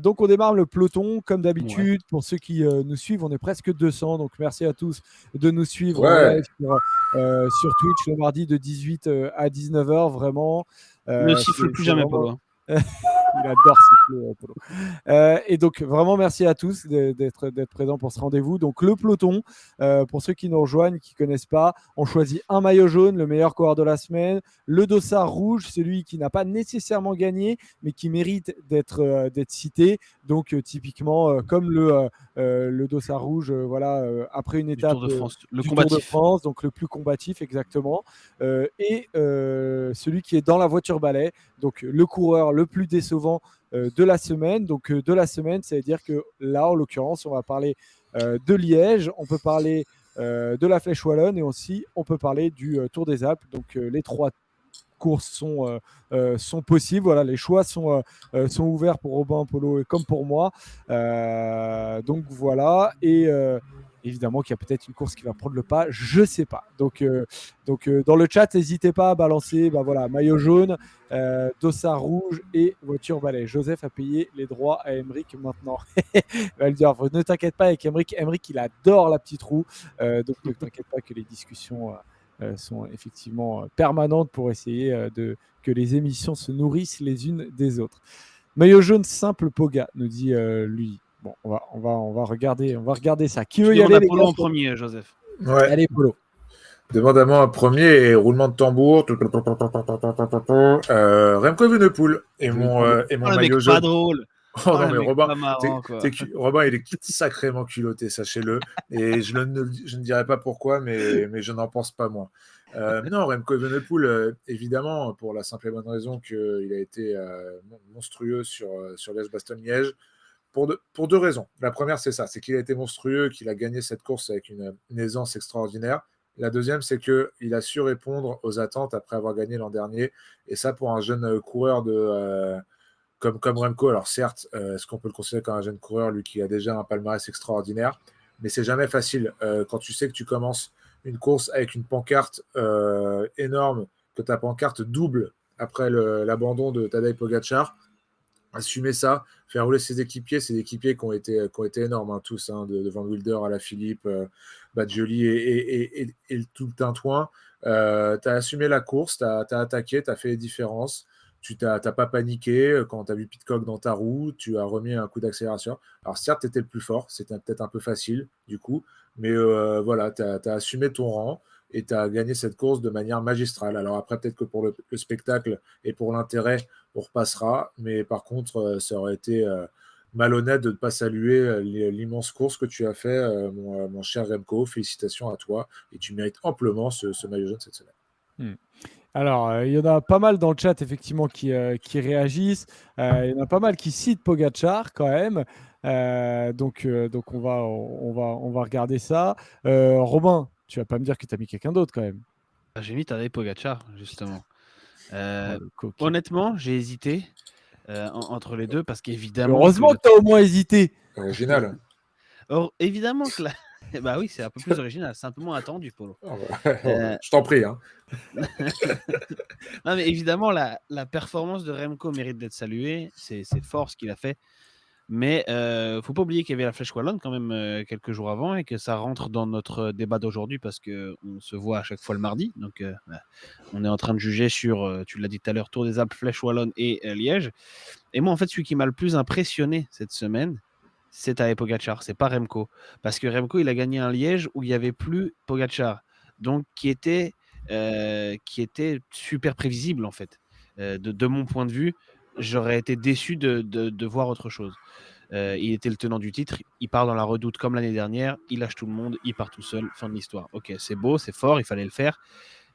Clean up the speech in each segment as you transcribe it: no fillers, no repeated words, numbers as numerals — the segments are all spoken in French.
Donc on démarre le peloton comme Ouais. d'habitude. Pour ceux qui nous suivent, on est presque 200. Donc merci à tous de nous suivre en Ouais. live sur Twitch le mardi de 18 à 19h. Vraiment. Ne siffle plus jamais, vraiment... Polo. Il adore siffler, Polo. Et donc, vraiment, merci à tous d'être présents pour ce rendez-vous. Donc, le peloton, pour ceux qui nous rejoignent, qui ne connaissent pas, on choisit un maillot jaune, le meilleur coureur de la semaine, le dossard rouge, celui qui n'a pas nécessairement gagné, mais qui mérite d'être cité. Donc, typiquement, comme le dossard rouge, après une étape Tour de France, le du Tour de combatif. France, donc le plus combatif, exactement. Et celui qui est dans la voiture balai, donc le coureur le plus décevant de la semaine. Donc de la semaine, ça veut dire que là, en l'occurrence, on va parler de Liège, on peut parler de la Flèche Wallonne et aussi on peut parler du Tour des Alpes. Donc les 3 courses sont possibles. Voilà, les choix sont ouverts pour Robin, Polo et comme pour moi. Donc voilà. Et évidemment qu'il y a peut-être une course qui va prendre le pas, je ne sais pas. Donc dans le chat, n'hésitez pas à balancer maillot jaune, dossard rouge et voiture balai. Joseph a payé les droits à Emeric maintenant. Il va le dire, ne t'inquiète pas avec Emeric. Emeric, il adore la petite roue. Donc ne t'inquiète pas que les discussions sont effectivement permanentes pour essayer que les émissions se nourrissent les unes des autres. Maillot jaune simple Poga, nous dit lui. Bon, on va regarder ça. Qui veut y aller, les Polo gars, en premier, Joseph. Ouais. Allez, Polo. Demande à moi un premier et roulement de tambour. Remco Evenepoel et mon maillot jaune. Pas drôle. Oh non, mais Robin, pas marrant, quoi. Robin, il est sacrément culotté, sachez-le. Et je ne dirai pas pourquoi, mais je n'en pense pas moins. Non, Remco Evenepoel, évidemment, pour la simple et bonne raison qu'il a été monstrueux sur Liège-Bastogne-Liège. Pour 2 raisons. La première, c'est ça, c'est qu'il a été monstrueux, qu'il a gagné cette course avec une aisance extraordinaire. La deuxième, c'est qu'il a su répondre aux attentes après avoir gagné l'an dernier. Et ça, pour un jeune coureur comme Remco, alors certes, est-ce qu'on peut le considérer comme un jeune coureur, lui qui a déjà un palmarès extraordinaire, mais c'est jamais facile quand tu sais que tu commences une course avec une pancarte énorme, que ta pancarte double après l'abandon de Tadej Pogacar. Assumer ça, faire rouler ses équipiers qui ont été énormes, hein, tous, hein, de Van Wilder à la Philippe, Badjoli et tout le tintouin. Tu as assumé la course, tu as attaqué, tu as fait les différences, tu n'as pas paniqué quand tu as vu Pidcock dans ta roue, tu as remis un coup d'accélération. Alors certes, tu étais le plus fort, c'était peut-être un peu facile du coup, mais voilà, tu as assumé ton rang et tu as gagné cette course de manière magistrale. Alors après, peut-être que pour le spectacle et pour l'intérêt, on repassera, mais par contre, ça aurait été malhonnête de ne pas saluer l'immense course que tu as fait, mon cher Remco. Félicitations à toi, et tu mérites amplement ce maillot jaune cette semaine. Alors, il y en a pas mal dans le chat, effectivement, qui réagissent. Il y en a pas mal qui citent Pogacar, quand même. Donc on va regarder ça. Robin, tu vas pas me dire que tu as mis quelqu'un d'autre, quand même. J'ai mis Tadej Pogacar, justement. Le coquin. Honnêtement, j'ai hésité entre les deux parce qu'évidemment. Heureusement que tu as au moins hésité. Original. Évidemment que là. Bah oui, c'est un peu plus original, simplement attendu, Polo. Je t'en prie. Hein. Non, mais évidemment, la performance de Remco mérite d'être saluée. C'est fort ce qu'il a fait. Mais faut pas oublier qu'il y avait la Flèche Wallonne quand même quelques jours avant et que ça rentre dans notre débat d'aujourd'hui parce qu'on se voit à chaque fois le mardi. Donc, on est en train de juger sur, tu l'as dit tout à l'heure, Tour des Alpes, Flèche Wallonne et Liège. Et moi, en fait, celui qui m'a le plus impressionné cette semaine, c'est Tadej Pogacar, c'est pas Remco. Parce que Remco, il a gagné un Liège où il n'y avait plus Pogacar. Donc, qui était super prévisible, en fait. De mon point de vue, j'aurais été déçu de voir autre chose. Il était le tenant du titre, il part dans la redoute comme l'année dernière, il lâche tout le monde, il part tout seul, fin de l'histoire. Ok, c'est beau, c'est fort, il fallait le faire,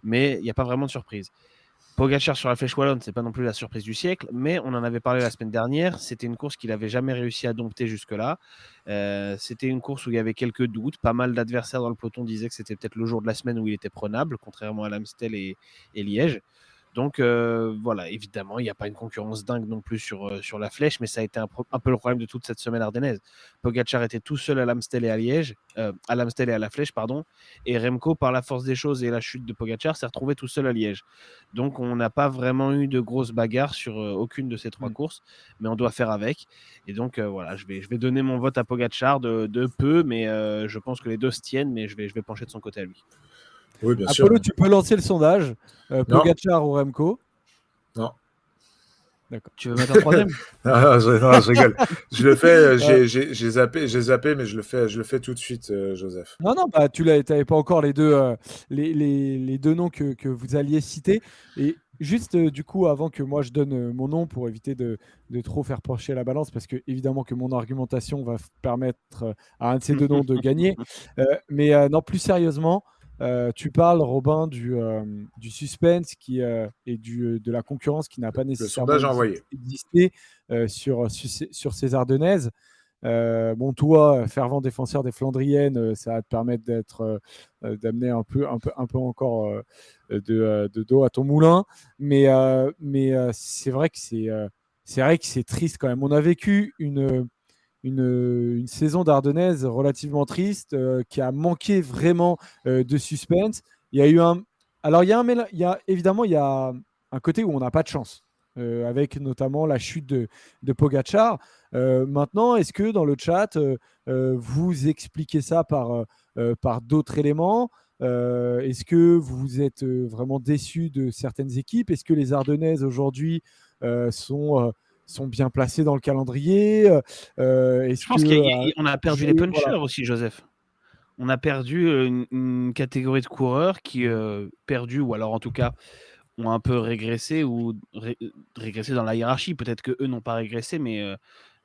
mais il n'y a pas vraiment de surprise. Pogacar sur la Flèche Wallonne, c'est pas non plus la surprise du siècle, mais on en avait parlé la semaine dernière. C'était une course qu'il n'avait jamais réussi à dompter jusque-là. C'était une course où il y avait quelques doutes. Pas mal d'adversaires dans le peloton disaient que c'était peut-être le jour de la semaine où il était prenable, contrairement à l'Amstel et Liège. Donc voilà, évidemment, il n'y a pas une concurrence dingue non plus sur la flèche, mais ça a été un peu le problème de toute cette semaine ardennaise. Pogacar était tout seul à l'Amstel et à Liège, à l'Amstel et à la flèche, pardon, et Remco, par la force des choses et la chute de Pogacar, s'est retrouvé tout seul à Liège. Donc on n'a pas vraiment eu de grosses bagarres sur aucune de ces 3 courses, mais on doit faire avec. Et donc voilà, je vais donner mon vote à Pogacar de peu, mais je pense que les deux se tiennent, mais je vais pencher de son côté à lui. Oui, bien sûr. Apollo, tu peux lancer le sondage. Non. Pogacar ou Remco? Non. D'accord. Tu veux mettre un troisième? Non, je rigole. Je le fais, j'ai zappé, mais je le fais tout de suite, Joseph. Non, bah, tu n'avais pas encore les deux noms que vous alliez citer. Et juste, du coup, avant que moi je donne mon nom pour éviter de trop faire pencher la balance, parce que évidemment que mon argumentation va permettre à un de ces deux noms de gagner. Mais non, plus sérieusement, tu parles, Robin, du suspense et de la concurrence qui n'a pas nécessairement sondage envoyé. existé sur ces Ardennaises. Bon, toi, fervent défenseur des Flandriennes, ça va te permettre d'amener un peu encore de d'eau à ton moulin. Mais c'est vrai que c'est triste quand même. On a vécu une saison d'Ardennaise relativement triste qui a manqué vraiment de suspense. Il y a eu alors évidemment il y a un côté où on n'a pas de chance. Avec notamment la chute de Pogacar. Maintenant, est-ce que dans le chat, vous expliquez ça par d'autres éléments? Est-ce que vous êtes vraiment déçu de certaines équipes? Est-ce que les Ardennaises aujourd'hui sont bien placées dans le calendrier? Je pense qu'on a perdu les punchers aussi, Joseph. On a perdu une catégorie de coureurs qui perdu, ou alors en tout cas ont un peu régressé ou régressé dans la hiérarchie. Peut-être qu'eux n'ont pas régressé, mais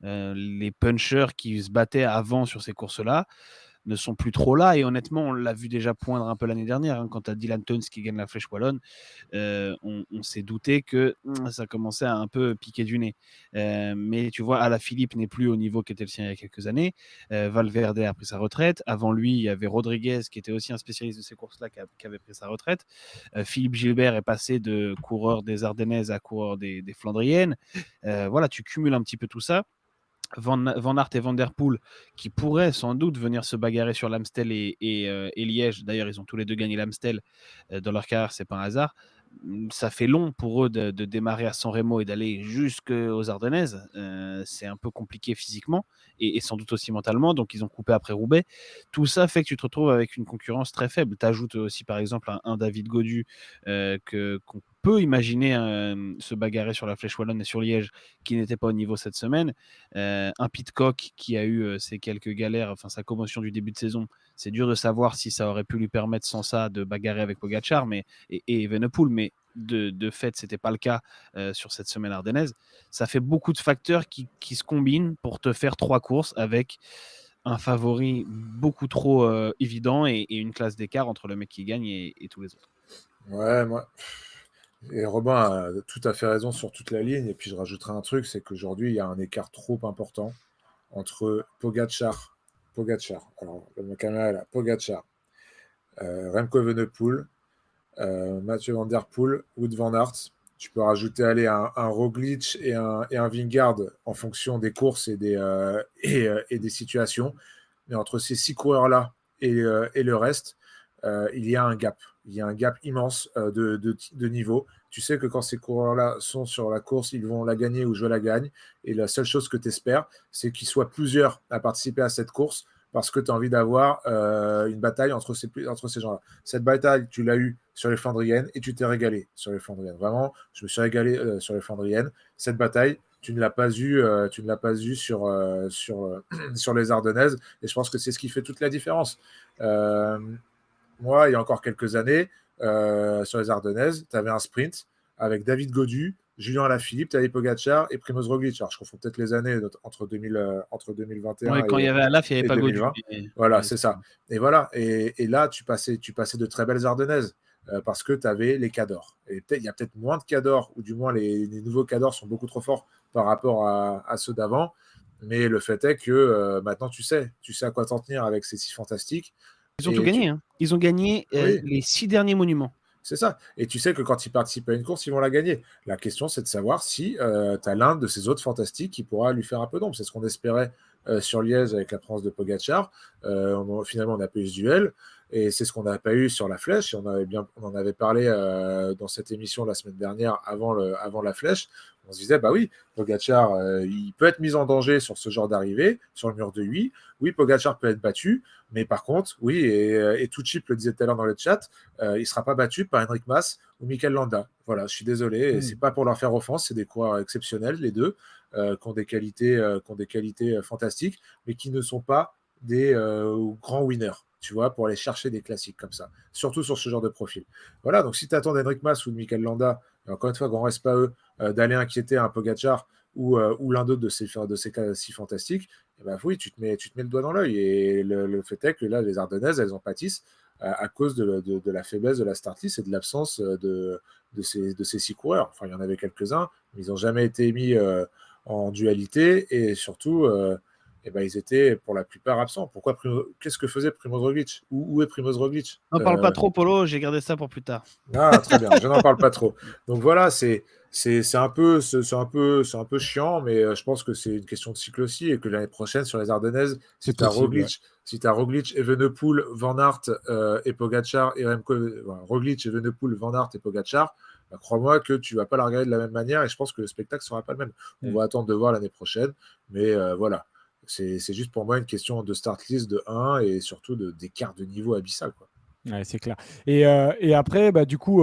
les punchers qui se battaient avant sur ces courses-là ne sont plus trop là. Et honnêtement, on l'a vu déjà poindre un peu l'année dernière. Hein, quand tu as Dylan Teuns qui gagne la Flèche Wallonne, on s'est douté que ça commençait à un peu piquer du nez. Mais tu vois, Alaphilippe n'est plus au niveau qui était le sien il y a quelques années. Valverde a pris sa retraite. Avant lui, il y avait Rodriguez qui était aussi un spécialiste de ces courses-là qui avait pris sa retraite. Philippe Gilbert est passé de coureur des Ardennaises à coureur des Flandriennes. Voilà, tu cumules un petit peu tout ça. Van Aert et Van Der Poel qui pourraient sans doute venir se bagarrer sur l'Amstel et Liège. D'ailleurs, ils ont tous les deux gagné l'Amstel dans leur carrière, c'est pas un hasard. Ça fait long pour eux de démarrer à San Remo et d'aller jusqu'aux Ardennaises. C'est un peu compliqué physiquement et sans doute aussi mentalement. Donc, ils ont coupé après Roubaix. Tout ça fait que tu te retrouves avec une concurrence très faible. Tu ajoutes aussi, par exemple, un David Gaudu qu'on peut imaginer se bagarrer sur la Flèche Wallonne et sur Liège qui n'était pas au niveau cette semaine. Un Pidcock qui a eu ces quelques galères, enfin sa commotion du début de saison. C'est dur de savoir si ça aurait pu lui permettre sans ça de bagarrer avec Pogacar et Evenepoel, mais de fait, c'était pas le cas sur cette semaine ardennaise. Ça fait beaucoup de facteurs qui se combinent pour te faire 3 courses avec un favori beaucoup trop évident et une classe d'écart entre le mec qui gagne et tous les autres. Ouais, moi. Et Robin a tout à fait raison sur toute la ligne. Et puis je rajouterai un truc, c'est qu'aujourd'hui, il y a un écart trop important entre Pogacar. Alors, ma caméra est là. Pogacar, Remco Evenepoel, Mathieu Van Der Poel, Wout van Aert. Tu peux rajouter un Roglic et un Vingegaard en fonction des courses et des situations. Mais entre ces 6 coureurs-là et le reste, il y a un gap. Il y a un gap immense de niveau. Tu sais que quand ces coureurs-là sont sur la course, ils vont la gagner ou je la gagne. Et la seule chose que tu espères, c'est qu'ils soient plusieurs à participer à cette course parce que tu as envie d'avoir une bataille entre ces gens-là. Cette bataille, tu l'as eue sur les Flandriennes et tu t'es régalé sur les Flandriennes. Vraiment, je me suis régalé sur les Flandriennes. Cette bataille, tu ne l'as pas eu sur les Ardennaises. Et je pense que c'est ce qui fait toute la différence. Moi, il y a encore quelques années, sur les Ardennaises, tu avais un sprint avec David Gaudu, Julien Alaphilippe, tu avais Pogacar et Primoz Roglic. Alors, je confonds peut-être les années entre 2021 ouais, quand il y avait Alaf, il n'y avait pas Gaudu. Voilà, c'est ça. Et voilà. Et là, tu passais de très belles Ardennaises parce que tu avais les Cadors. Et il y a peut-être moins de Cadors, ou du moins les nouveaux Cadors sont beaucoup trop forts par rapport à ceux d'avant. Mais le fait est que maintenant, tu sais à quoi t'en tenir avec ces 6 fantastiques. Ils ont tout gagné. Hein. Ils ont gagné les 6 derniers monuments. C'est ça. Et tu sais que quand ils participent à une course, ils vont la gagner. La question, c'est de savoir si tu as l'un de ces autres fantastiques qui pourra lui faire un peu d'ombre. C'est ce qu'on espérait sur Liège avec la présence de Pogacar. Finalement, on n'a pas eu ce duel. Et c'est ce qu'on n'a pas eu sur la Flèche. On en avait parlé dans cette émission la semaine dernière avant la Flèche. On se disait, bah oui, Pogacar, il peut être mis en danger sur ce genre d'arrivée, sur le mur de 8. Oui, Pogacar peut être battu. Mais par contre, oui, et Tuchip le disait tout à l'heure dans le chat, il ne sera pas battu par Enric Mas ou Mikel Landa. Voilà, je suis désolé. Et c'est pas pour leur faire offense, c'est des coureurs exceptionnels, les deux, qui ont des qualités fantastiques, mais qui ne sont pas des grands winners, tu vois, pour aller chercher des classiques comme ça, surtout sur ce genre de profil. Voilà, donc si tu attends d'Enric Mas ou de Mikel Landa, et encore une fois, grand reste pas eux, d'aller inquiéter un Pogacar ou l'un d'autre de ces cas si fantastiques, eh ben, oui, tu te mets le doigt dans l'œil. Et le fait est que là, les Ardennaises, elles en pâtissent à cause de la faiblesse de la start list et de l'absence de ces 6 coureurs. Enfin, il y en avait quelques-uns, mais ils n'ont jamais été mis en dualité et surtout, eh ben, ils étaient pour la plupart absents. Qu'est-ce que faisait Primoz Roglic? Où est Primoz Roglic? On parle pas trop, Polo, j'ai gardé ça pour plus tard. Ah, très bien, je n'en parle pas trop. Donc voilà, c'est un peu chiant, mais je pense que c'est une question de cycle aussi et que l'année prochaine, sur les Ardennaises, si tu as Roglic, Evenepoel, Van Aert et Pogacar et Remco, Roglic, Evenepoel, Van Aert et Pogacar, bah, crois-moi que tu ne vas pas la regarder de la même manière et je pense que le spectacle ne sera pas le même. On va attendre de voir l'année prochaine, mais voilà. C'est juste pour moi une question de start list de 1 et surtout d'écart de niveau abyssal, quoi. Ouais, c'est clair. Et après, bah, du coup,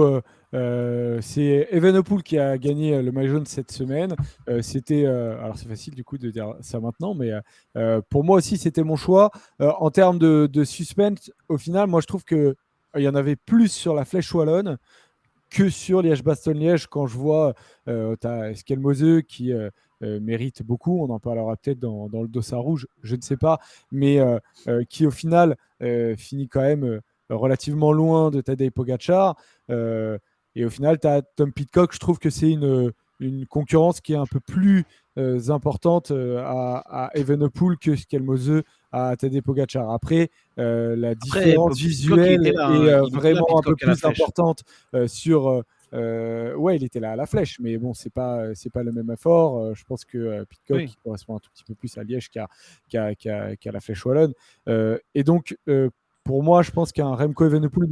c'est Evenepoel qui a gagné le maillot jaune cette semaine. Alors c'est facile du coup de dire ça maintenant, mais pour moi aussi, c'était mon choix. En termes de suspense, au final, moi je trouve qu'il y en avait plus sur la Flèche Wallonne que sur Liège-Bastogne-Liège quand je vois tu as Skelmoseux qui mérite beaucoup, on en parlera peut-être dans le dossard rouge, je ne sais pas, mais qui au final finit quand même relativement loin de Tadej Pogacar. Et au final, tu as Tom Pidcock, je trouve que c'est une concurrence qui est un peu plus importante à Evenepoel que Skelmoseux à Tadej Pogacar. Après, la différence visuelle est vraiment un peu plus importante sur. Ouais, il était là à la Flèche, mais bon, c'est pas le même effort. Je pense que Pidcock correspond un tout petit peu plus à Liège qu'à la Flèche Wallonne. Et donc, pour moi, je pense qu'un Remco Evenepoel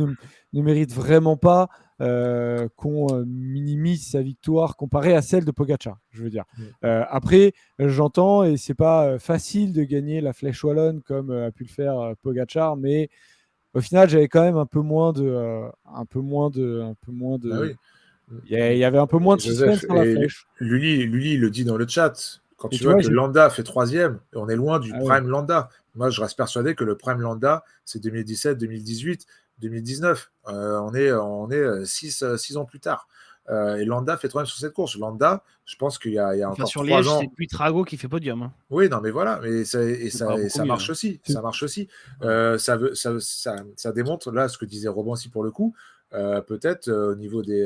ne mérite vraiment pas qu'on minimise sa victoire comparée à celle de Pogacar, je veux dire. Après, j'entends, et c'est pas facile de gagner la Flèche Wallonne comme a pu le faire Pogacar, mais au final, j'avais quand même un peu moins de. Bah oui. Il y avait un peu moins de suspense sur la Flèche. Lully, il le dit dans le chat. Quand tu vois que Landa fait 3e, on est loin du prime Landa. Moi, je reste persuadé que le prime Landa, c'est 2017, 2018, 2019. On est 6 ans plus tard. Et Landa fait 3e sur cette course. Landa, je pense qu'il y a encore sur 3 Liège, ans. c'est Buitrago qui fait podium. Hein. Oui, non, mais voilà, mais ça marche aussi. Ça marche aussi. Ça démontre là ce que disait Robin aussi pour le coup. Peut-être au niveau des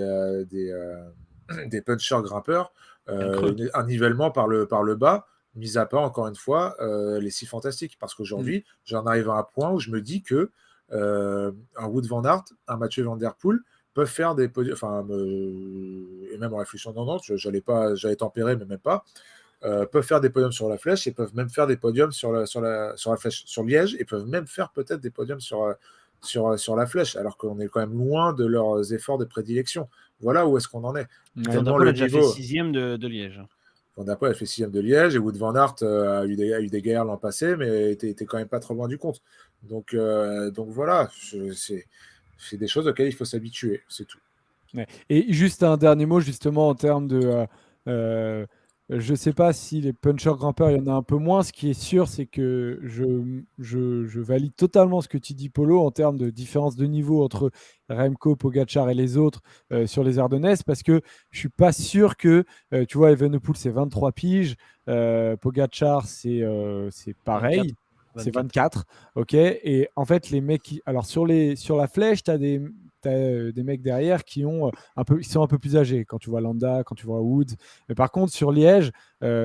punchers grimpeurs, un nivellement par le bas, mis à part encore une fois les 6 fantastiques. Parce qu'aujourd'hui, j'en arrive à un point où je me dis que un Wout van Aert, un Mathieu Van Der Poel peuvent faire des podiums, et même en réfléchissant dans j'allais tempérer, mais même pas, peuvent faire des podiums sur la Flèche et peuvent même faire des podiums sur la Flèche, sur Liège, et peuvent même faire peut-être des podiums sur la Flèche, alors qu'on est quand même loin de leurs efforts de prédilection. Voilà où est-ce qu'on en est. Van der Poel a déjà fait 6e de Liège. Van der Poel a fait 6e de Liège, et Wout van Aert a eu des guerres l'an passé, mais était quand même pas trop loin du compte. Donc voilà, c'est des choses auxquelles il faut s'habituer, c'est tout. Ouais. Et juste un dernier mot, justement, en termes de... je ne sais pas si les punchers grimpeurs, il y en a un peu moins. Ce qui est sûr, c'est que je valide totalement ce que tu dis, Polo, en termes de différence de niveau entre Remco, Pogacar et les autres sur les Ardennaises, parce que je ne suis pas sûr que, tu vois, Evenepoel, c'est 23 piges, Pogacar, c'est pareil. 24. C'est 24, ok. Et en fait, les mecs alors sur la Flèche, tu as des mecs derrière qui sont un peu plus âgés. Quand tu vois Landa, quand tu vois Woods. Mais par contre, sur Liège,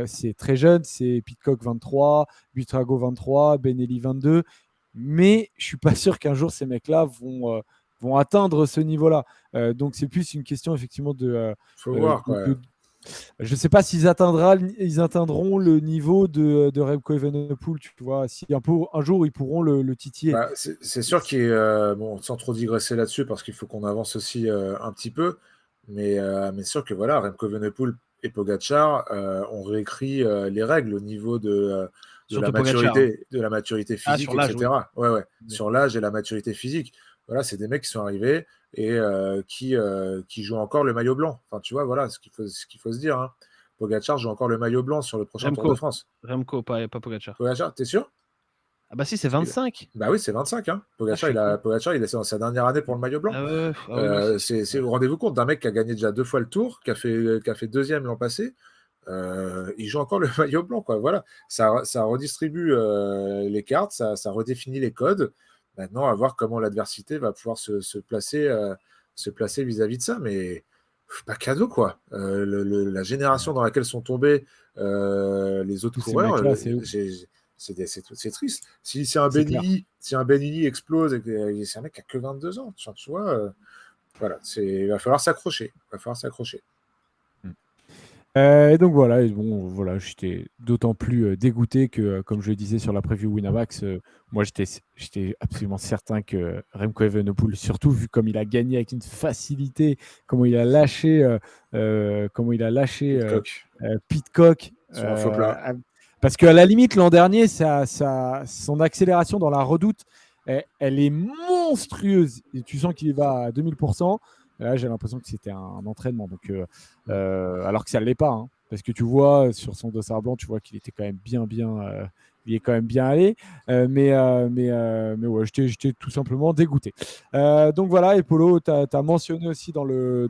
c'est très jeune. C'est Pidcock 23, Buitrago 23, Benelli 22. Mais je suis pas sûr qu'un jour ces mecs-là vont vont atteindre ce niveau-là. Donc c'est plus une question effectivement Faut voir, quoi. je ne sais pas s'ils atteindront le niveau de Remco Evenepoel, tu vois, si un jour ils pourront le titiller. Bah, c'est sûr bon, sans trop digresser là-dessus, parce qu'il faut qu'on avance aussi un petit peu, mais sûr que voilà, Remco Evenepoel et Pogacar ont réécrit les règles au niveau de Surtout Pogacar. la maturité Ah, physique, sur l'âge, oui. etc. Ouais, Ouais. sur l'âge et la maturité physique. Voilà, c'est des mecs qui sont arrivés et qui jouent encore le maillot blanc. Enfin, tu vois, voilà ce qu'il faut se dire. Hein. Pogacar joue encore le maillot blanc sur le prochain Tour de France. Remco, pas Pogacar. Pogacar, t'es sûr? Ah bah si, c'est 25. Bah oui, c'est 25. Hein. Pogacar, il est dans sa dernière année pour le maillot blanc. Ah ouais, oui. Rendez-vous compte d'un mec qui a gagné déjà 2 fois le Tour, qui a fait deuxième l'an passé. Il joue encore le maillot blanc, quoi. Voilà, ça redistribue les cartes, ça redéfinit les codes. Maintenant, à voir comment l'adversité va pouvoir se placer vis-à-vis de ça, mais pas cadeau, quoi. La génération dans laquelle sont tombés les autres Tous ces coureurs, mecs-là, c'est ouf. c'est triste. Si un C'est clair. Benilly explose, et c'est un mec qui a que 22 ans, tu vois, voilà, il va falloir s'accrocher. Et donc voilà, voilà, j'étais d'autant plus dégoûté que, comme je le disais sur la preview Winamax, moi j'étais absolument certain que Remco Evenepoel, surtout vu comme il a gagné avec une facilité, comment il a lâché, Pitcock. Pitcock, Sur un faux plat. parce qu'à la limite l'an dernier, son accélération dans la Redoute, elle est monstrueuse. Et tu sens qu'il va à 2000%. Là, j'ai l'impression que c'était un entraînement. Donc, alors que ça ne l'est pas. Hein, parce que tu vois, sur son dossard blanc, tu vois qu'il était quand même il est quand même bien allé. Mais ouais, j'étais tout simplement dégoûté. Donc voilà, et Polo, tu as mentionné aussi dans le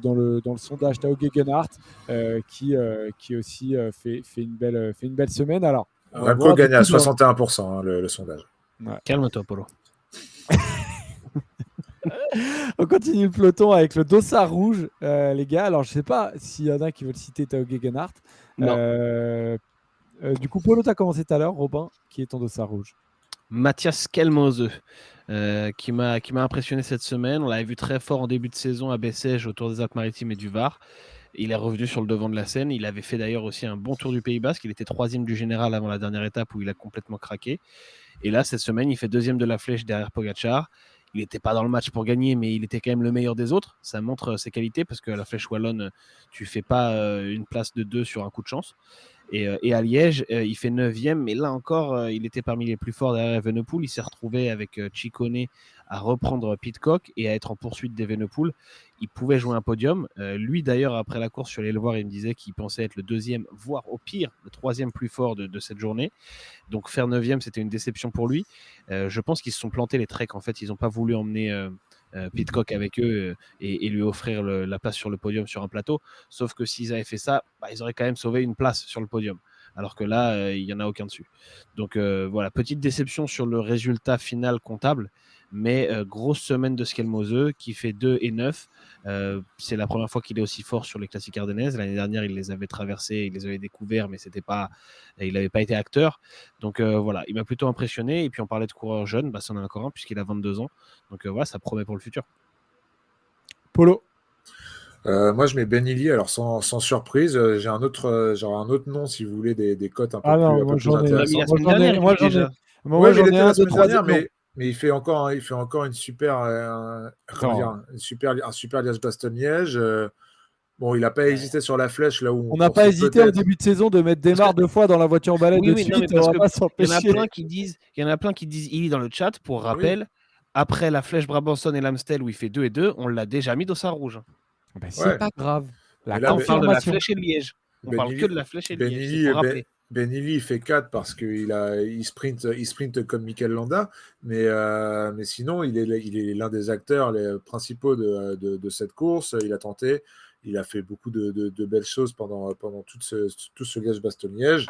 sondage Tao Gegenhardt, qui aussi fait une belle semaine. Alors, on va Remco voir gagne du à coup 61%, hein, le sondage. Ouais. Calme-toi, Polo. On continue le peloton avec le dossard rouge, les gars. Alors, je sais pas s'il y en a qui veulent citer Tao Gegenhardt. Non. Du coup, Polo, tu as commencé tout à l'heure. Robin, qui est ton dossard rouge? Mathias Kelmose, qui m'a impressionné cette semaine. On l'avait vu très fort en début de saison à Bessèges, autour des Alpes-Maritimes et du Var. Il est revenu sur le devant de la scène. Il avait fait d'ailleurs aussi un bon tour du Pays Basque. Il était 3e du général avant la dernière étape où il a complètement craqué. Et là, cette semaine, il fait 2e de la flèche derrière Pogacar. Il n'était pas dans le match pour gagner, mais il était quand même le meilleur des autres. Ça montre ses qualités parce qu'à la flèche wallonne, tu ne fais pas une place de 2 sur un coup de chance. Et à Liège, il fait 9e, mais là encore, il était parmi les plus forts derrière Evenepoel. Il s'est retrouvé avec Ciccone à reprendre Pidcock et à être en poursuite d'Evenepoel. Il pouvait jouer un podium. Lui, d'ailleurs, après la course, je suis allé le voir, il me disait qu'il pensait être le 2e, voire au pire, le 3e plus fort de cette journée. Donc faire 9e, c'était une déception pour lui. Je pense qu'ils se sont plantés les Trek. En fait, ils n'ont pas voulu emmener Pidcock avec eux et lui offrir la place sur le podium sur un plateau. Sauf que s'ils avaient fait ça, ils auraient quand même sauvé une place sur le podium. Alors que là, il n'y en a aucun dessus. Donc voilà, petite déception sur le résultat final comptable, mais grosse semaine de Skelmose qui fait 2 et 9. C'est la première fois qu'il est aussi fort sur les classiques ardennaises. L'année dernière, il les avait traversés, il les avait découverts, mais il n'avait pas été acteur. Donc voilà, il m'a plutôt impressionné. Et puis on parlait de coureur jeune, c'en est encore un puisqu'il a 22 ans. Donc voilà, ça promet pour le futur. Polo. Moi, je mets Benilly. Alors, sans surprise, j'ai un autre nom, si vous voulez, des cotes un peu plus intéressantes. Moi, j'en ai un, la deux, semaine dernière, troisième. mais il fait encore une super, un super Liège-Bastogne-Liège. Bon, il n'a pas hésité sur la flèche là où on n'a pas hésité au début de saison de mettre Desmar 2 fois dans la voiture balai de suite. Il y en a plein qui disent, il est dans le chat. Pour rappel, après la flèche Brabançonne et l'Amstel où il fait 2 et 2, on l'a déjà mis dossard rouge. C'est pas grave. On parle de la flèche et de Liège. On parle que de la flèche et de Liège. Benilly, il fait 4 parce qu'il sprint comme Mikel Landa, mais sinon, il est l'un des acteurs les principaux de cette course. Il a tenté, il a fait beaucoup de belles choses pendant tout ce Liège-Bastogne-Liège.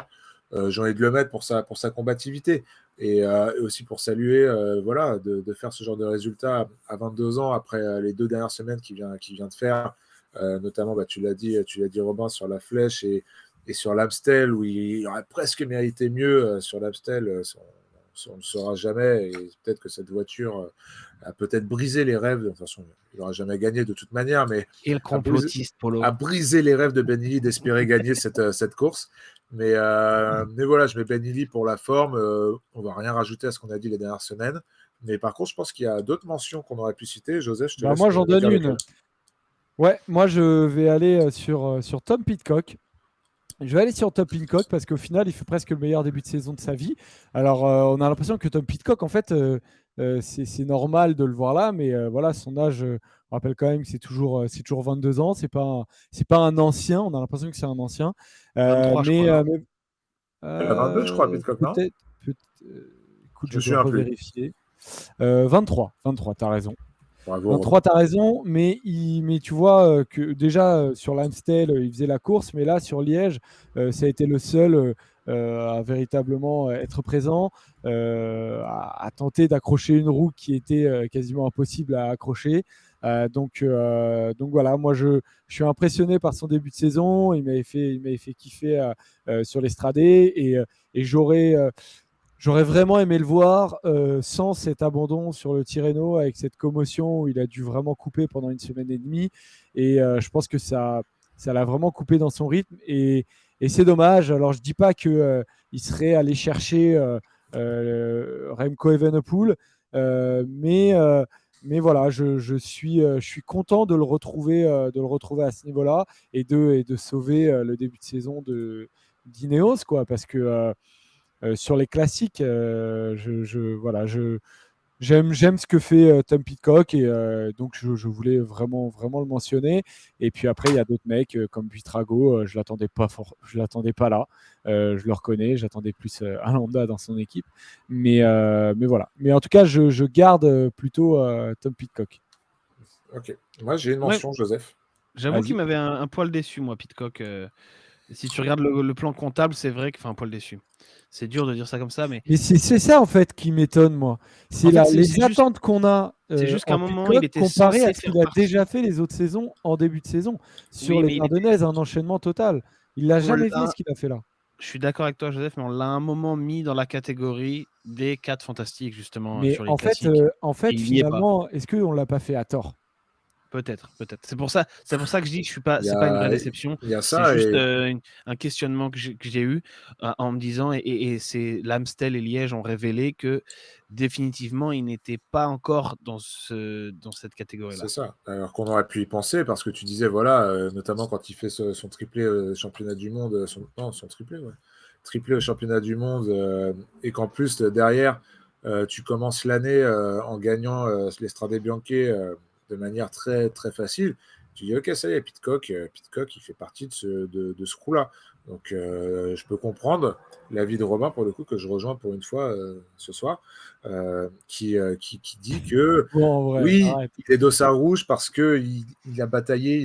J'ai envie de le mettre pour sa combativité et aussi pour saluer de faire ce genre de résultat à 22 ans après les 2 dernières semaines qu'il vient de faire, notamment tu l'as dit Robin, sur la flèche et sur l'Amstel où il aurait presque mérité mieux sur l'Amstel, on ne saura jamais. Et peut-être que cette voiture a peut-être brisé les rêves. De toute façon, il n'aura jamais gagné de toute manière, mais Et le complotiste, Polo. a brisé les rêves de Ben Hilly d'espérer gagner cette course. Mais voilà, je mets Ben Hilly pour la forme. On ne va rien rajouter à ce qu'on a dit les dernières semaines. Mais par contre, je pense qu'il y a d'autres mentions qu'on aurait pu citer. Joseph, je te laisse. Moi, j'en donne dire une. lesquelles. Ouais, moi, je vais aller sur Tom Pidcock. Je vais aller sur Tom Pidcock parce qu'au final, il fait presque le meilleur début de saison de sa vie. Alors, on a l'impression que Tom Pidcock, en fait, c'est normal de le voir là, mais voilà, son âge, on rappelle quand même que c'est toujours 22 ans. C'est pas un ancien. On a l'impression que c'est un ancien. 23, je crois, non Il a 22, je crois, Pidcock, non Peut-être. Écoute, Je me je dois souviens plus. revérifier. 23, tu as raison. Bravo. 23, tu as raison, mais tu vois que déjà sur l'Amstel, il faisait la course, mais là sur Liège, ça a été le seul à véritablement être présent, à tenter d'accrocher une roue qui était quasiment impossible à accrocher. Donc voilà, moi je suis impressionné par son début de saison. Il m'avait fait kiffer sur l'Estradé et j'aurais vraiment aimé le voir sans cet abandon sur le Tirreno, avec cette commotion où il a dû vraiment couper pendant une semaine et demie. Et je pense que ça l'a vraiment coupé dans son rythme. Et c'est dommage. Alors, je ne dis pas qu'il serait allé chercher Remco Evenepoel, mais voilà, je suis content de le retrouver à ce niveau-là et de sauver le début de saison d'Ineos, quoi, parce que sur les classiques, voilà, j'aime ce que fait Tom Pidcock et donc je voulais vraiment le mentionner. Et puis après, il y a d'autres mecs comme Buitrago, je l'attendais pas là. Je le reconnais, j'attendais plus un Landa dans son équipe. Mais voilà. Mais en tout cas, je garde plutôt Tom Pidcock. Ok. Moi, j'ai une mention, Joseph. J'avoue Vas-y. qu'il m'avait un poil déçu, moi, Pidcock. Si tu regardes le plan comptable, c'est vrai qu'il fait un poil déçu. C'est dur de dire ça comme ça, mais c'est ça en fait qui m'étonne, moi. C'est En fait, les c'est juste- attentes qu'on a c'est juste qu'à un en moment, Pidcock il était comparé à censé ce faire qu'il a partie. déjà fait les autres saisons en début de saison. Sur Oui, mais les il était- Ardennaises, un enchaînement total. Il l'a On jamais l'a- fait ce qu'il a fait là. Je suis d'accord avec toi, Joseph, mais on l'a un moment mis dans la catégorie des 4 fantastiques, justement, Mais sur les classiques. Et il n'y est pas. finalement, est-ce qu'on l'a pas fait à tort? Peut-être. C'est pour ça que je dis que je suis pas. Il y C'est pas une a- vraie déception. Il y a C'est ça. juste Et un questionnement que j'ai eu en me disant et c'est l'Amstel et Liège ont révélé que définitivement il n'était pas encore dans cette catégorie-là. c'est ça. Alors qu'on aurait pu y penser, parce que tu disais, voilà, notamment quand il fait son triplé championnat du monde, son triplé, ouais. Triplé au championnat du monde, et qu'en plus, derrière, tu commences l'année en gagnant l'Estradé Bianche de manière très, très facile. Tu dis, ok, ça y est, Pidcock, il fait partie de ce coup-là. Donc, je peux comprendre l'avis de Robin, pour le coup, que je rejoins pour une fois ce soir, qui dit que Bon, en vrai, oui, arrête. il est dossard rouge parce qu'il a bataillé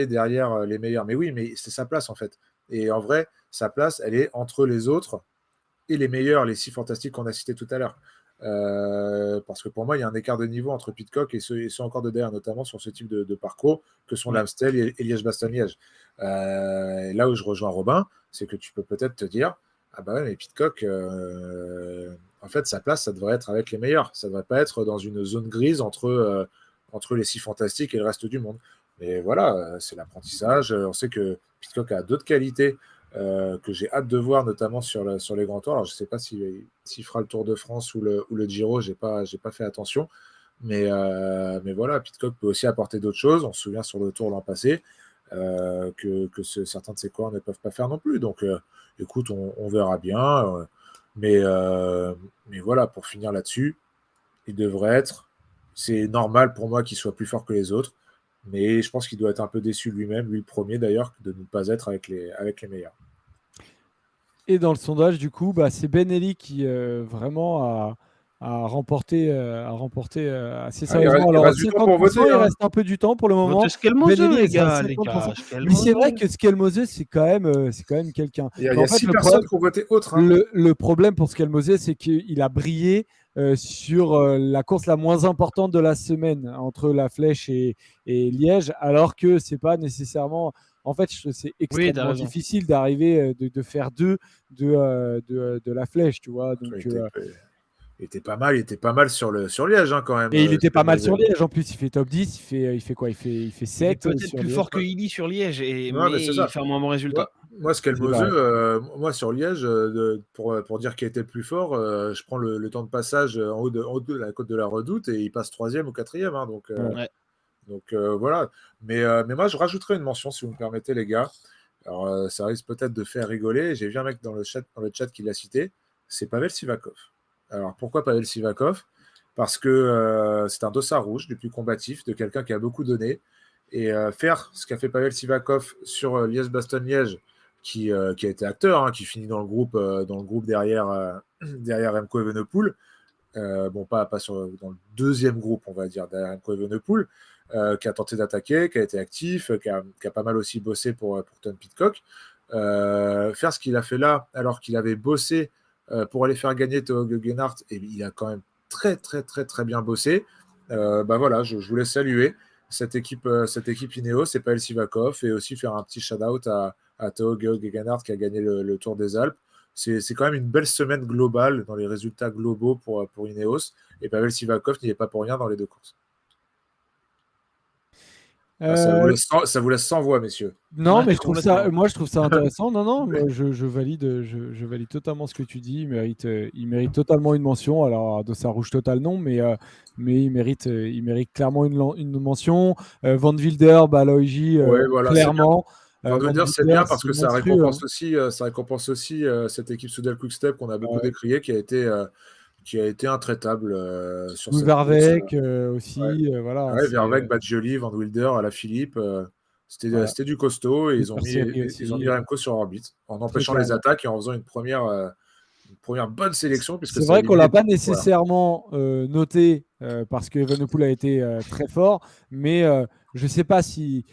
derrière les meilleurs. Mais oui, mais c'est sa place en fait. Et en vrai, sa place, elle est entre les autres et les meilleurs, les 6 fantastiques qu'on a cités tout à l'heure. Parce que pour moi, il y a un écart de niveau entre Pidcock et ceux encore de derrière, notamment sur ce type de parcours que sont Oui. l'Amstel et Liège-Bastogne-Liège. Là où je rejoins Robin, c'est que tu peux peut-être te dire, ah bah ouais, mais Pidcock, en fait, sa place, ça devrait être avec les meilleurs. Ça ne devrait pas être dans une zone grise entre les 6 fantastiques et le reste du monde. Mais voilà, c'est l'apprentissage. On sait que Pidcock a d'autres qualités que j'ai hâte de voir, notamment sur les grands tours. Alors, je ne sais pas s'il fera le Tour de France ou le Giro, je n'ai pas fait attention. Mais voilà, Pidcock peut aussi apporter d'autres choses. On se souvient sur le Tour l'an passé que certains de ses coureurs ne peuvent pas faire non plus. Donc, écoute, on verra bien. Mais voilà, pour finir là-dessus, il devrait être... C'est normal pour moi qu'il soit plus fort que les autres. Mais je pense qu'il doit être un peu déçu lui-même, lui le premier d'ailleurs, de ne pas être avec les meilleurs. Et dans le sondage, du coup, c'est Ben Eli qui vraiment a remporté assez sérieusement. Il Alors, reste du temps pour 50%, voter. il hein. reste un peu du temps pour le moment. Votez Skelmose, Ben Eli les reste à gars, les 50%. gars. Mais c'est vrai que Skelmose, c'est quand même quelqu'un. Il y Mais a en fait, 6 le personnes qui ont voté autre. Hein. Le problème pour Skelmose, c'est qu'il a brillé sur la course la moins importante de la semaine entre la Flèche et Liège, alors que c'est pas nécessairement. En fait, c'est extrêmement raison. difficile d'arriver de faire deux de la Flèche, tu vois. Donc, il était pas mal sur Liège, hein, quand même. Et il était pas mal sur Moselle. Liège en plus. Il fait top 10. Il fait quoi? Il fait Il est 7 peut-être sur plus Liège. fort que Illy sur Liège, Non, mais mais c'est il ça. fait un moins bon résultat. Moi, C'est vrai. moi sur Liège, pour dire qui a été le plus fort, je prends le temps de passage en haut de la côte de la Redoute et il passe 3e ou 4e, hein, Ouais. Ouais. voilà. Mais moi, je rajouterais une mention, si vous me permettez, les gars. Alors, ça risque peut-être de faire rigoler. J'ai vu un mec dans le chat qui l'a cité. C'est Pavel Sivakov. Alors, pourquoi Pavel Sivakov? Parce que c'est un dossard rouge du plus combatif, de quelqu'un qui a beaucoup donné. Et faire ce qu'a fait Pavel Sivakov sur Liège-Bastogne-Liège, qui a été acteur, hein, qui finit dans le groupe derrière, derrière Remco Evenepoel. Bon, pas dans le deuxième groupe, on va dire, derrière Remco Evenepoel, qui a tenté d'attaquer, qui a été actif, qui a pas mal aussi bossé pour Tom Pidcock. Faire ce qu'il a fait là, alors qu'il avait bossé pour aller faire gagner Tao Geoghegan, et il a quand même très, très, très, très bien bossé. Bah voilà, je voulais saluer cette équipe Ineos, c'est Pavel Sivakov, et aussi faire un petit shout-out à Tao Geoghegan qui a gagné le Tour des Alpes. C'est quand même une belle semaine globale dans les résultats globaux pour Ineos. Et Pavel Sivakov n'y est pas pour rien dans les deux courses. Ah, ça vous laisse sans voix, messieurs. Non, Ouais, mais je trouve ça, complètement. moi je trouve ça intéressant. Non, non, moi, je valide, je valide totalement ce que tu dis. Il mérite totalement une mention. Alors, de sa rouge total, non, mais il mérite clairement une mention. Van Wilder, Baloigi, Ouais, voilà, c'est bien. clairement. Van Van Wilder, c'est Wilder, bien parce c'est que monstrueux. Hein. ça récompense aussi cette équipe Soudal Quick-Step qu'on a beaucoup Ouais. décriée, qui a été intraitable sur Louis cette course. Verbeek Ouais. aussi. Voilà, Ouais, Verbeek, Badjioli, Van Wilder, Alaphilippe, voilà. c'était du costaud et Super série ils ont aussi. mis Remco sur orbite en Très empêchant les clairement. attaques et en faisant une première bonne sélection puisque C'est ça a vrai qu'on ne éliminé l'a pas beaucoup de coureurs. nécessairement noté parce que Evenepoel a été très fort, mais je ne sais pas si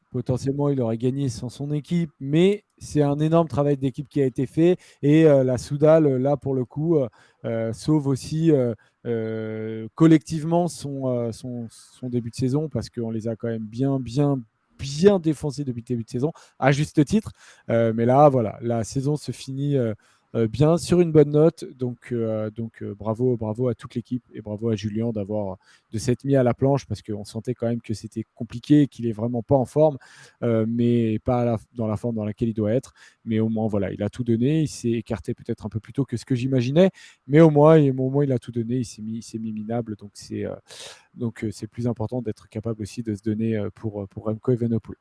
potentiellement il aurait gagné sans son équipe, mais c'est un énorme travail d'équipe qui a été fait et la Soudal, là pour le coup, sauve aussi collectivement son début de saison parce qu'on les a quand même bien défoncés depuis le début de saison, à juste titre. Mais là, voilà, la saison se finit bien sur une bonne note. Donc bravo à toute l'équipe et bravo à Julien de s'être mis à la planche parce qu'on sentait quand même que c'était compliqué, qu'il est vraiment pas en forme, mais pas dans la forme dans laquelle il doit être. Mais au moins, voilà, il a tout donné. Il s'est écarté peut-être un peu plus tôt que ce que j'imaginais, mais au moins, il a tout donné. Il s'est mis minable. Donc c'est plus important d'être capable aussi de se donner pour Remco Evenepoel.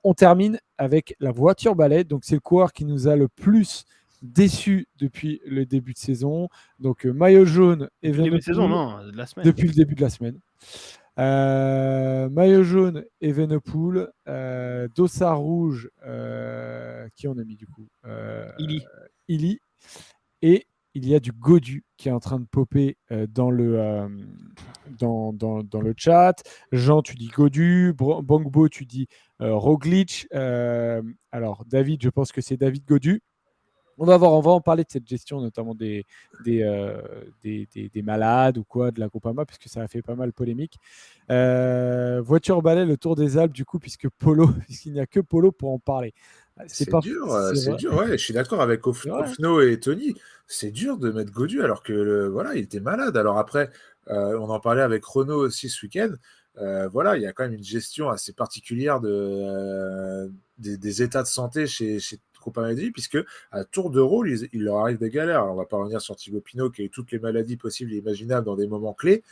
On termine avec la voiture balai. Donc c'est le coureur qui nous a le plus déçu depuis le début de saison. Donc maillot jaune, Depuis le début de saison, Evenepoel. non, de la semaine. Depuis le début de la semaine. Maillot jaune, Evenepoel. Dossard rouge, qui on a mis du coup Illy. Illy. Et il y a du Godu qui est en train de popper dans le chat. Jean, tu dis Godu. Bangbo, tu dis Roglic. Alors, David, je pense que c'est David Godu. On va en parler de cette gestion, notamment des malades ou quoi, de la Groupama, puisque ça a fait pas mal polémique. Voiture balai, le Tour des Alpes, du coup, puisqu'il n'y a que Polo pour en parler. C'est dur, c'est c'est vrai. dur. Ouais, je suis d'accord avec C'est vrai. Ofno et Tony. C'est dur de mettre Godu alors que voilà, il était malade. Alors après, on en parlait avec Renault aussi ce week-end. Voilà, il y a quand même une gestion assez particulière des états de santé chez Groupama Energy, puisque à tour de rôle, il leur arrive des galères. Alors, on ne va pas revenir sur Thibaut Pinot qui a eu toutes les maladies possibles et imaginables dans des moments clés.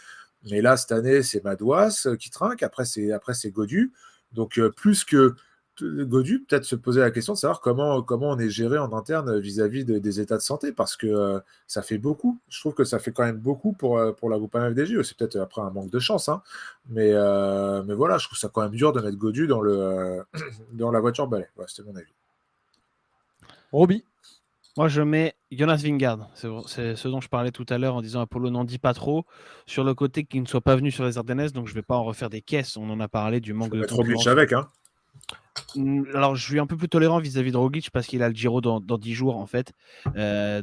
Mais là, cette année, c'est Madouas qui trinque. Après, c'est Godu. Donc, plus que Godu, peut-être se poser la question de savoir comment on est géré en interne vis-à-vis des états de santé, parce que ça fait beaucoup. Je trouve que ça fait quand même beaucoup pour la Groupama FDJ. C'est peut-être après un manque de chance, hein. Mais voilà, je trouve ça quand même dur de mettre Godu dans la voiture balai. Ouais, c'était mon avis. Roby. Moi, je mets Jonas Vingegaard. C'est ce dont je parlais tout à l'heure en disant Apollo n'en dit pas trop sur le côté qu'il ne soit pas venu sur les Ardennes. Donc, je ne vais pas en refaire des caisses. On en a parlé du manque Faut de mettre Roglic concurrence. avec, hein. Alors, je suis un peu plus tolérant vis-à-vis de Roglic parce qu'il a le Giro dans 10 jours, en fait.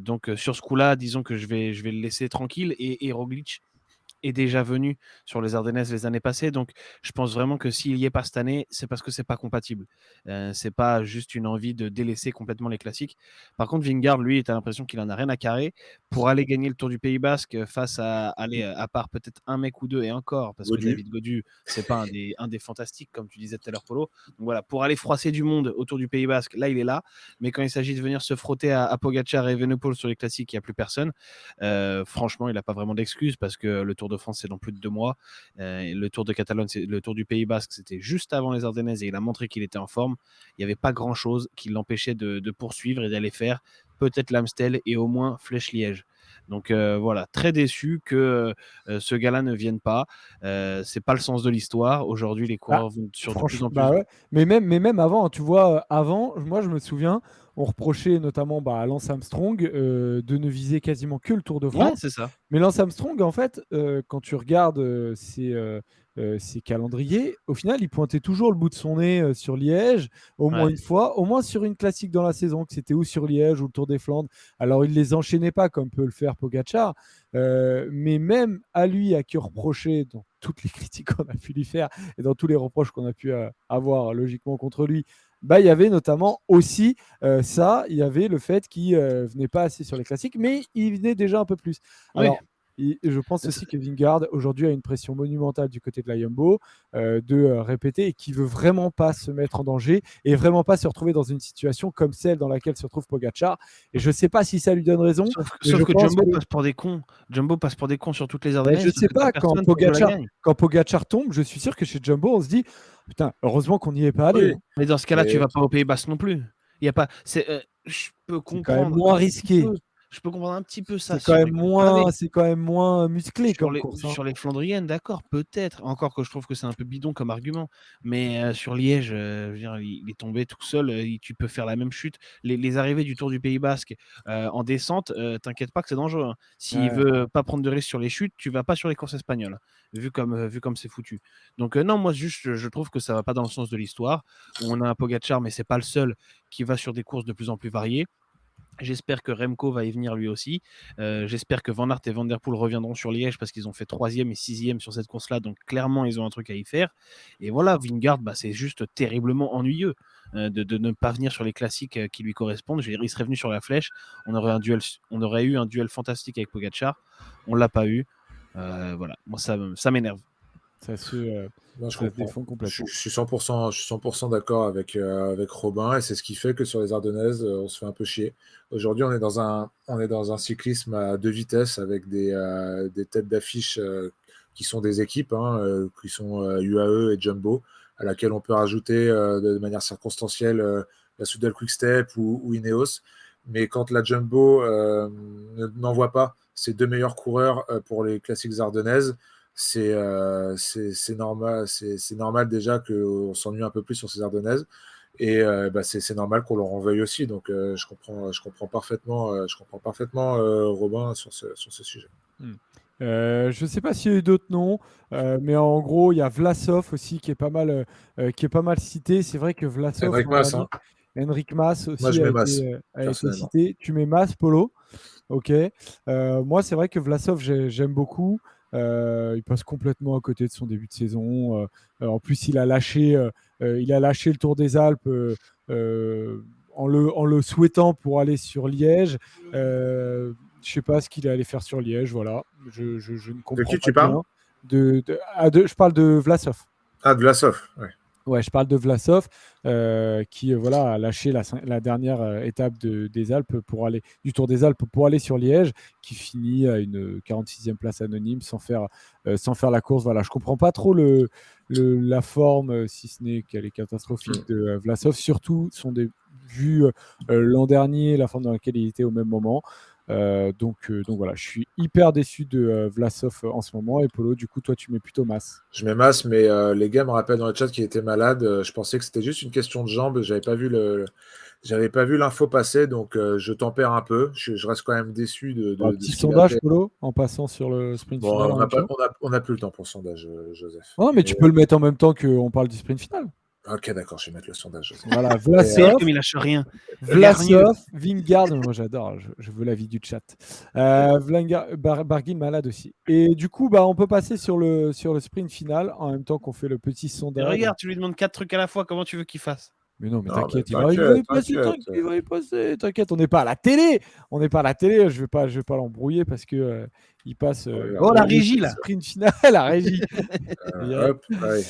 Donc, sur ce coup-là, disons que je vais le laisser tranquille. Et Roglic, est déjà venu sur les Ardennaises les années passées. Donc, je pense vraiment que s'il n'y est pas cette année, c'est parce que c'est pas compatible. C'est pas juste une envie de délaisser complètement les classiques. Par contre, Vingegaard, lui, tu as l'impression qu'il en a rien à carrer pour aller gagner le Tour du Pays Basque face à part peut-être un mec ou deux et encore, parce que Godu. David Godu, c'est pas un des fantastiques, comme tu disais tout à l'heure, Polo. Donc voilà, pour aller froisser du monde autour du Pays Basque, là, il est là. Mais quand il s'agit de venir se frotter à Pogacar et Evenepoel sur les classiques, il n'y a plus personne. Franchement, il n'a pas vraiment d'excuses parce que le Tour de France, c'est dans plus de 2 mois. Le Tour de Catalogne, le Tour du Pays Basque, c'était juste avant les Ardennaises et il a montré qu'il était en forme. Il n'y avait pas grand-chose qui l'empêchait de poursuivre et d'aller faire peut-être l'Amstel et au moins Flèche-Liège. Donc voilà, très déçu que ce gars-là ne vienne pas. C'est pas le sens de l'histoire. Aujourd'hui, les coureurs vont sur de plus en plus. Ouais. Mais même avant, tu vois, avant, moi je me souviens, on reprochait notamment à Lance Armstrong de ne viser quasiment que le Tour de France. Ouais, c'est ça. Mais Lance Armstrong, en fait, quand tu regardes ses calendriers, au final, il pointait toujours le bout de son nez sur Liège, au moins une fois, au moins sur une classique dans la saison, que c'était ou sur Liège ou le Tour des Flandres. Alors, il ne les enchaînait pas comme peut le faire Pogacar, mais même à lui, à qui reprocher dans toutes les critiques qu'on a pu lui faire et dans tous les reproches qu'on a pu avoir logiquement contre lui, il y avait notamment aussi ça, il y avait le fait qu'il venait pas assez sur les classiques, mais il venait déjà un peu plus. Alors, je pense aussi que Vingegaard aujourd'hui a une pression monumentale du côté de la Jumbo de répéter et qui veut vraiment pas se mettre en danger et vraiment pas se retrouver dans une situation comme celle dans laquelle se retrouve Pogacar. Et je sais pas si ça lui donne raison. Sauf que Jumbo passe pour des cons. Jumbo passe pour des cons sur toutes les Ardennaises. Je sais pas, quand Pogacar tombe, je suis sûr que chez Jumbo, on se dit putain, heureusement qu'on n'y est pas allé. Oui. Mais dans ce cas-là, tu vas pas au Pays Basque non plus. Il y a pas. Je peux comprendre. C'est quand même moins risqué. Je peux comprendre un petit peu ça. C'est quand même moins musclé comme course. Sur les Flandriennes, d'accord, peut-être. Encore que je trouve que c'est un peu bidon comme argument. Mais sur Liège, je veux dire, il est tombé tout seul. Tu peux faire la même chute. Les arrivées du Tour du Pays Basque en descente, t'inquiète pas que c'est dangereux. Hein. S'il veut pas prendre de risques sur les chutes, tu vas pas sur les courses espagnoles, vu comme c'est foutu. Donc non, moi juste, je trouve que ça va pas dans le sens de l'histoire. On a un Pogacar, mais c'est pas le seul qui va sur des courses de plus en plus variées. J'espère que Remco va y venir lui aussi. J'espère que Van Aert et Van Der Poel reviendront sur Liège parce qu'ils ont fait 3e et 6e sur cette course-là. Donc clairement, ils ont un truc à y faire. Et voilà, Vingegaard, c'est juste terriblement ennuyeux de ne pas venir sur les classiques qui lui correspondent. Il serait venu sur la Flèche. On aurait eu un duel fantastique avec Pogacar. On ne l'a pas eu. Voilà, moi ça m'énerve. Ça se défend complètement. Je suis 100% d'accord avec Robin et c'est ce qui fait que sur les Ardennaises, on se fait un peu chier. Aujourd'hui, on est dans un cyclisme à 2 vitesses avec des têtes d'affiche qui sont des équipes, qui sont UAE et Jumbo, à laquelle on peut rajouter de manière circonstancielle la Soudal Quick-Step ou Ineos. Mais quand la Jumbo n'envoie pas ses 2 meilleurs coureurs pour les classiques ardennaises, c'est normal déjà qu'on s'ennuie un peu plus sur ces Ardennaises et c'est normal qu'on leur en veuille aussi. Donc je comprends parfaitement Robin sur ce sujet. Je ne sais pas s'il y a eu d'autres noms, mais en gros, il y a Vlasov aussi qui est pas mal cité. C'est vrai que Vlasov, Enric Mas aussi a été cité. Tu mets Mas, Polo. Ok. Moi, c'est vrai que Vlasov, j'aime beaucoup. Il passe complètement à côté de son début de saison. En plus, il a lâché le Tour des Alpes en le souhaitant pour aller sur Liège. Je ne sais pas ce qu'il allait faire sur Liège. Voilà. Je ne comprends pas. De qui tu parles ? Je parle de Vlasov. Ah, de Vlasov, ouais. Ouais, je parle de Vlasov qui a lâché la dernière étape des Alpes du Tour des Alpes pour aller sur Liège, qui finit à une 46e place anonyme sans faire la course. Voilà, je comprends pas trop la forme, si ce n'est qu'elle est catastrophique de Vlasov, surtout vu l'an dernier, la forme dans laquelle il était au même moment. Donc voilà, je suis hyper déçu de Vlasov en ce moment. Et Polo, du coup, toi, tu mets plutôt Mas. Je mets Mas, mais les gars me rappellent dans le chat qu'il était malade. Je pensais que c'était juste une question de jambes. J'avais pas vu l'info passer, donc je tempère un peu. Je reste quand même déçu de petit sondage, Polo, en passant sur le sprint final. On n'a plus le temps pour le sondage, Joseph. Non, mais tu peux le mettre en même temps qu'on parle du sprint final. Ok, d'accord, je vais mettre le sondage. Voilà, C'est Vlasov, comme il lâche rien. Vlasov, Vingard, moi j'adore, je veux l'avis du chat. Barguil malade aussi. Et du coup, on peut passer sur le sprint final en même temps qu'on fait le petit Mais sondage. regarde, tu lui demandes 4 trucs à la fois, comment tu veux qu'il fasse? Mais non, mais Non, t'inquiète, mais il va y passer, t'inquiète. il va y passer, t'inquiète, on n'est pas à la télé, je vais pas l'embrouiller parce que il passe Regarde. Oh, la le régie, là. sprint final, la régie. Hop, allez.